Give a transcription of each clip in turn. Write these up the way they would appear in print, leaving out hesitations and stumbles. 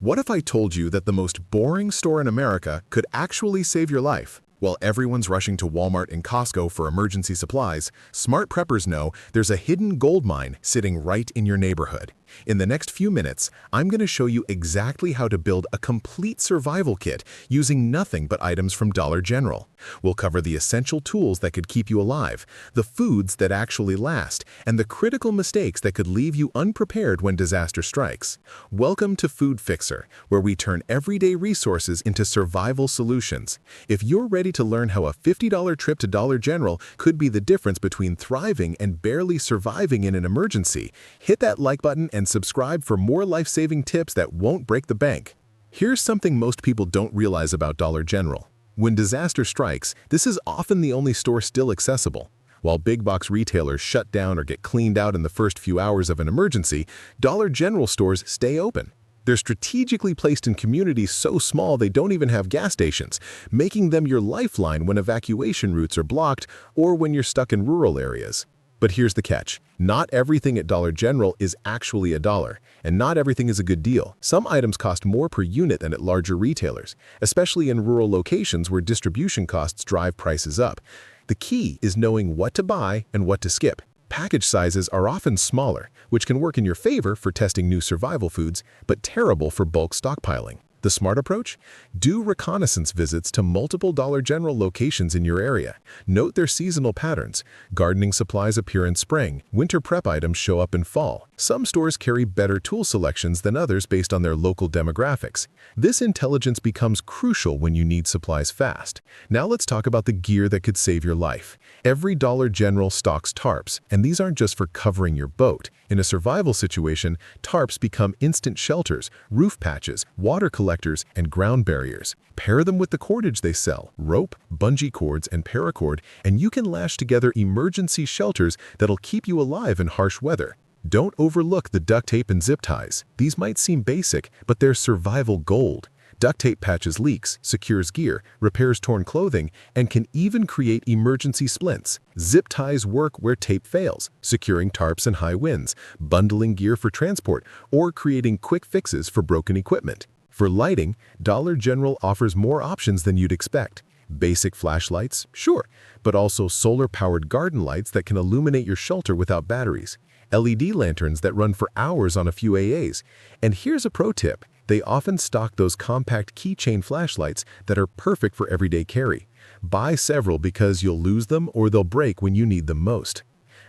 What if I told you that the most boring store in America could actually save your life? While everyone's rushing to Walmart and Costco for emergency supplies, smart preppers know there's a hidden gold mine sitting right in your neighborhood. In the next few minutes, I'm going to show you exactly how to build a complete survival kit using nothing but items from Dollar General. We'll cover the essential tools that could keep you alive, the foods that actually last, and the critical mistakes that could leave you unprepared when disaster strikes. Welcome to Food Fixer, where we turn everyday resources into survival solutions. If you're ready to learn how a $50 trip to Dollar General could be the difference between thriving and barely surviving in an emergency, hit that like button and subscribe for more life-saving tips that won't break the bank. Here's something most people don't realize about Dollar General. When disaster strikes, this is often the only store still accessible. While big box retailers shut down or get cleaned out in the first few hours of an emergency, Dollar General stores stay open. They're strategically placed in communities so small they don't even have gas stations, making them your lifeline when evacuation routes are blocked or when you're stuck in rural areas. But here's the catch. Not everything at Dollar General is actually a dollar, and not everything is a good deal. Some items cost more per unit than at larger retailers, especially in rural locations where distribution costs drive prices up. The key is knowing what to buy and what to skip. Package sizes are often smaller, which can work in your favor for testing new survival foods, but terrible for bulk stockpiling. The smart approach? Do reconnaissance visits to multiple Dollar General locations in your area. Note their seasonal patterns. Gardening supplies appear in spring. Winter prep items show up in fall. Some stores carry better tool selections than others based on their local demographics. This intelligence becomes crucial when you need supplies fast. Now let's talk about the gear that could save your life. Every Dollar General stocks tarps, and these aren't just for covering your boat. In a survival situation, tarps become instant shelters, roof patches, water collectors, and ground barriers. Pair them with the cordage they sell, rope, bungee cords, and paracord, and you can lash together emergency shelters that'll keep you alive in harsh weather. Don't overlook the duct tape and zip ties. These might seem basic, but they're survival gold. Duct tape patches leaks, secures gear, repairs torn clothing, and can even create emergency splints. Zip ties work where tape fails, securing tarps in high winds, bundling gear for transport, or creating quick fixes for broken equipment. For lighting, Dollar General offers more options than you'd expect. Basic flashlights, sure, but also solar-powered garden lights that can illuminate your shelter without batteries. LED lanterns that run for hours on a few AAs. And here's a pro tip. They often stock those compact keychain flashlights that are perfect for everyday carry. Buy several because you'll lose them or they'll break when you need them most.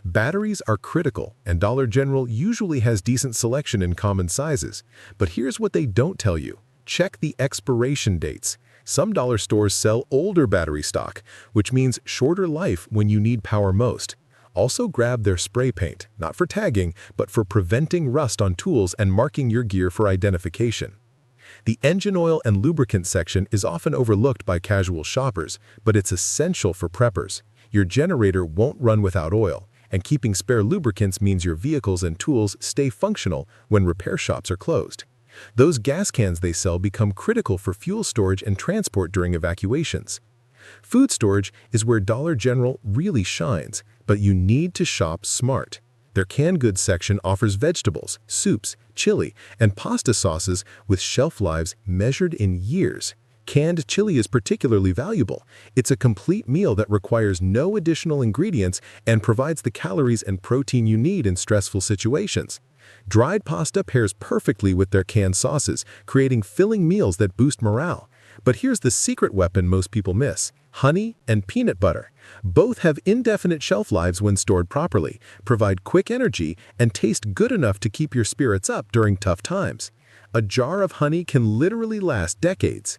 Batteries are critical, and Dollar General usually has decent selection in common sizes. But here's what they don't tell you. Check the expiration dates. Some dollar stores sell older battery stock, which means shorter life when you need power most. Also grab their spray paint, not for tagging, but for preventing rust on tools and marking your gear for identification. The engine oil and lubricant section is often overlooked by casual shoppers, but it's essential for preppers. Your generator won't run without oil, and keeping spare lubricants means your vehicles and tools stay functional when repair shops are closed. Those gas cans they sell become critical for fuel storage and transport during evacuations. Food storage is where Dollar General really shines, but you need to shop smart. Their canned goods section offers vegetables, soups, chili, and pasta sauces with shelf lives measured in years. Canned chili is particularly valuable. It's a complete meal that requires no additional ingredients and provides the calories and protein you need in stressful situations. Dried pasta pairs perfectly with their canned sauces, creating filling meals that boost morale. But here's the secret weapon most people miss: honey and peanut butter. Both have indefinite shelf lives when stored properly, provide quick energy, and taste good enough to keep your spirits up during tough times. A jar of honey can literally last decades.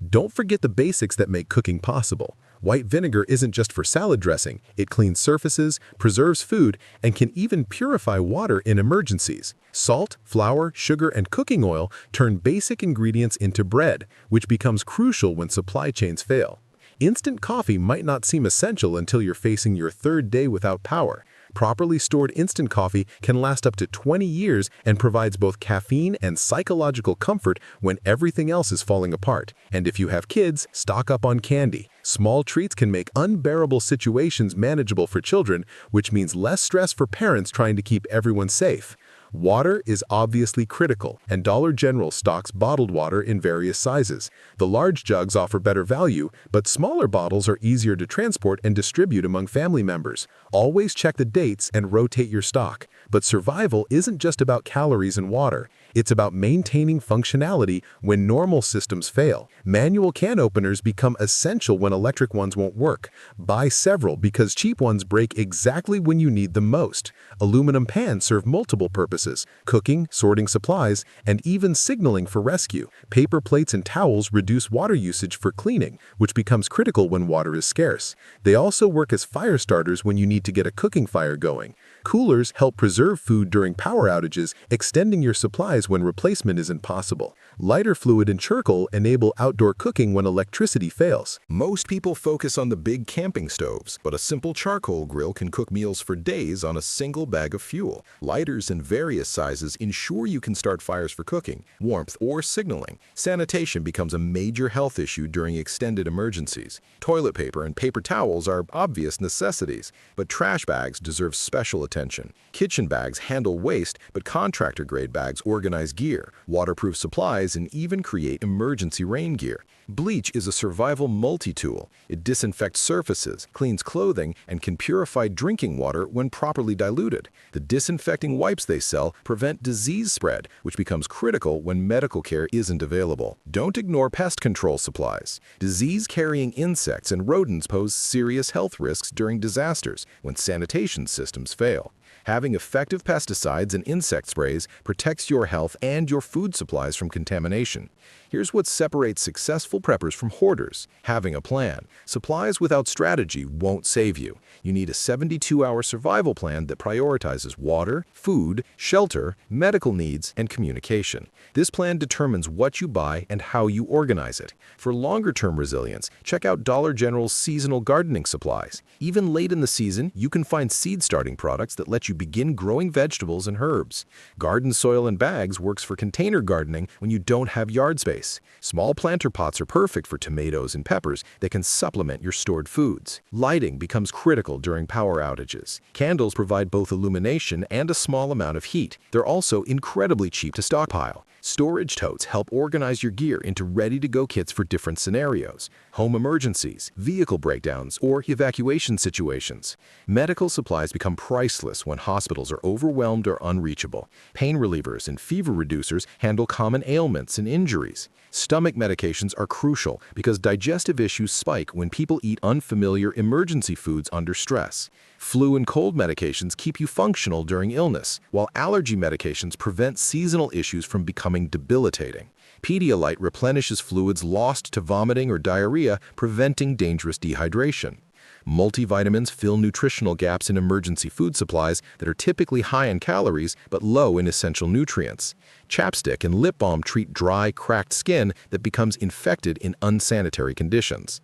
Don't forget the basics that make cooking possible. White vinegar isn't just for salad dressing. It cleans surfaces, preserves food, and can even purify water in emergencies. Salt, flour, sugar, and cooking oil turn basic ingredients into bread, which becomes crucial when supply chains fail. Instant coffee might not seem essential until you're facing your third day without power. Properly stored instant coffee can last up to 20 years and provides both caffeine and psychological comfort when everything else is falling apart. And if you have kids, stock up on candy. Small treats can make unbearable situations manageable for children, which means less stress for parents trying to keep everyone safe. Water is obviously critical, and Dollar General stocks bottled water in various sizes. The large jugs offer better value, but smaller bottles are easier to transport and distribute among family members. Always check the dates and rotate your stock. But survival isn't just about calories and water. It's about maintaining functionality when normal systems fail. Manual can openers become essential when electric ones won't work. Buy several because cheap ones break exactly when you need them most. Aluminum pans serve multiple purposes: cooking, sorting supplies, and even signaling for rescue. Paper plates and towels reduce water usage for cleaning, which becomes critical when water is scarce. They also work as fire starters when you need to get a cooking fire going. Coolers help preserve food during power outages, extending your supplies when replacement isn't possible. Lighter fluid and charcoal enable outdoor cooking when electricity fails. Most people focus on the big camping stoves, but a simple charcoal grill can cook meals for days on a single bag of fuel. Lighters in various sizes ensure you can start fires for cooking, warmth, or signaling. Sanitation becomes a major health issue during extended emergencies. Toilet paper and paper towels are obvious necessities, but trash bags deserve special attention. Kitchen bags handle waste, but contractor-grade bags organize gear, waterproof supplies, and even create emergency rain gear. Bleach is a survival multi-tool. It disinfects surfaces, cleans clothing, and can purify drinking water when properly diluted. The disinfecting wipes they sell prevent disease spread, which becomes critical when medical care isn't available. Don't ignore pest control supplies. Disease-carrying insects and rodents pose serious health risks during disasters when sanitation systems fail. Having effective pesticides and insect sprays protects your health and your food supplies from contamination. Here's what separates successful preppers from hoarders: having a plan. Supplies without strategy won't save you. You need a 72-hour survival plan that prioritizes water, food, shelter, medical needs, and communication. This plan determines what you buy and how you organize it. For longer-term resilience, check out Dollar General's seasonal gardening supplies. Even late in the season, you can find seed-starting products that let you begin growing vegetables and herbs. Garden soil in bags works for container gardening when you don't have yard space. Small planter pots are perfect for tomatoes and peppers that can supplement your stored foods. Lighting becomes critical during power outages. Candles provide both illumination and a small amount of heat. They're also incredibly cheap to stockpile. Storage totes help organize your gear into ready-to-go kits for different scenarios: home emergencies, vehicle breakdowns, or evacuation situations. Medical supplies become priceless when hospitals are overwhelmed or unreachable. Pain relievers and fever reducers handle common ailments and injuries. Stomach medications are crucial because digestive issues spike when people eat unfamiliar emergency foods under stress. Flu and cold medications keep you functional during illness, while allergy medications prevent seasonal issues from becoming debilitating. Pedialyte replenishes fluids lost to vomiting or diarrhea, preventing dangerous dehydration. Multivitamins fill nutritional gaps in emergency food supplies that are typically high in calories but low in essential nutrients. Chapstick and lip balm treat dry, cracked skin that becomes infected in unsanitary conditions.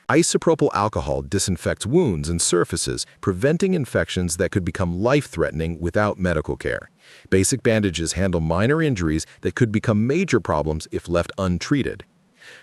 Isopropyl alcohol disinfects wounds and surfaces, preventing infections that could become life-threatening without medical care. Basic bandages handle minor injuries that could become major problems if left untreated.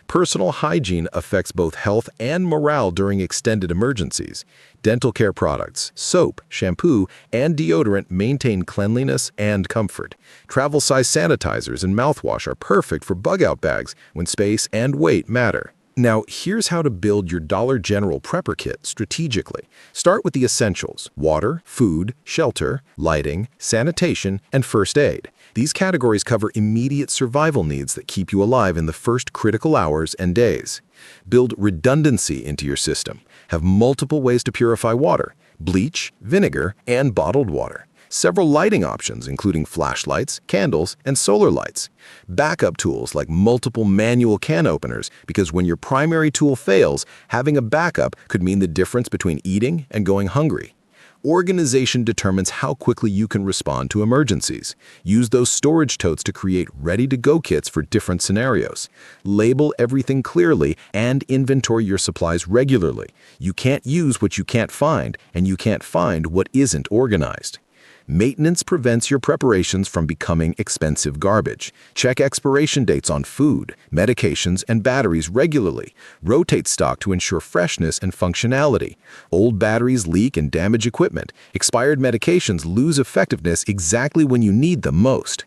Personal hygiene affects both health and morale during extended emergencies. Dental care products, soap, shampoo, and deodorant maintain cleanliness and comfort. Travel-size sanitizers and mouthwash are perfect for bug-out bags when space and weight matter. Now, here's how to build your Dollar General Prepper Kit strategically. Start with the essentials: water, food, shelter, lighting, sanitation, and first aid. These categories cover immediate survival needs that keep you alive in the first critical hours and days. Build redundancy into your system. Have multiple ways to purify water: bleach, vinegar, and bottled water. Several lighting options, including flashlights, candles, and solar lights. Backup tools like multiple manual can openers, because when your primary tool fails, having a backup could mean the difference between eating and going hungry. Organization determines how quickly you can respond to emergencies. Use those storage totes to create ready-to-go kits for different scenarios. Label everything clearly and inventory your supplies regularly. You can't use what you can't find, and you can't find what isn't organized. Maintenance prevents your preparations from becoming expensive garbage. Check expiration dates on food, medications, and batteries regularly. Rotate stock to ensure freshness and functionality. Old batteries leak and damage equipment. Expired medications lose effectiveness exactly when you need them most.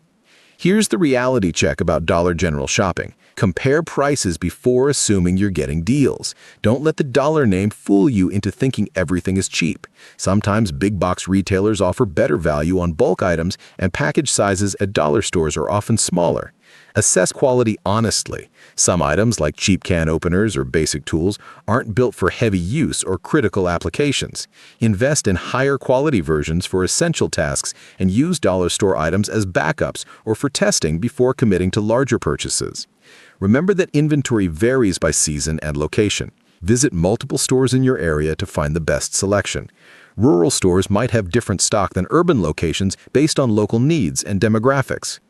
Here's the reality check about Dollar General shopping. Compare prices before assuming you're getting deals. Don't let the dollar name fool you into thinking everything is cheap. Sometimes big box retailers offer better value on bulk items, and package sizes at dollar stores are often smaller. Assess quality honestly. Some items, like cheap can openers or basic tools, aren't built for heavy use or critical applications. Invest in higher quality versions for essential tasks and use dollar store items as backups or for testing before committing to larger purchases. Remember that inventory varies by season and location. Visit multiple stores in your area to find the best selection. Rural stores might have different stock than urban locations based on local needs and demographics.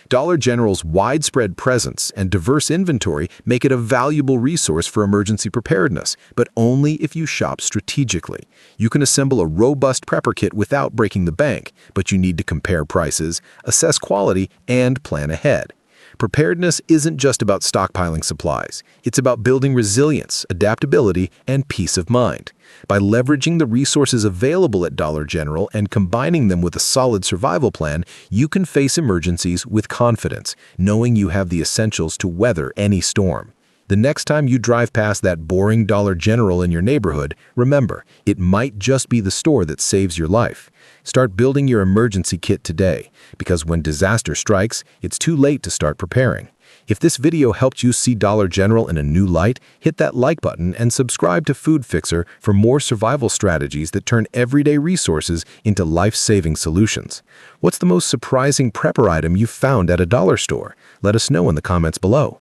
Dollar General's widespread presence and diverse inventory make it a valuable resource for emergency preparedness, but only if you shop strategically. You can assemble a robust prepper kit without breaking the bank, but you need to compare prices, assess quality, and plan ahead. Preparedness isn't just about stockpiling supplies. It's about building resilience, adaptability, and peace of mind. By leveraging the resources available at Dollar General and combining them with a solid survival plan, you can face emergencies with confidence, knowing you have the essentials to weather any storm. The next time you drive past that boring Dollar General in your neighborhood, remember, it might just be the store that saves your life. Start building your emergency kit today, because when disaster strikes, it's too late to start preparing. If this video helped you see Dollar General in a new light, hit that like button and subscribe to Food Fixer for more survival strategies that turn everyday resources into life-saving solutions. What's the most surprising prepper item you've found at a dollar store? Let us know in the comments below.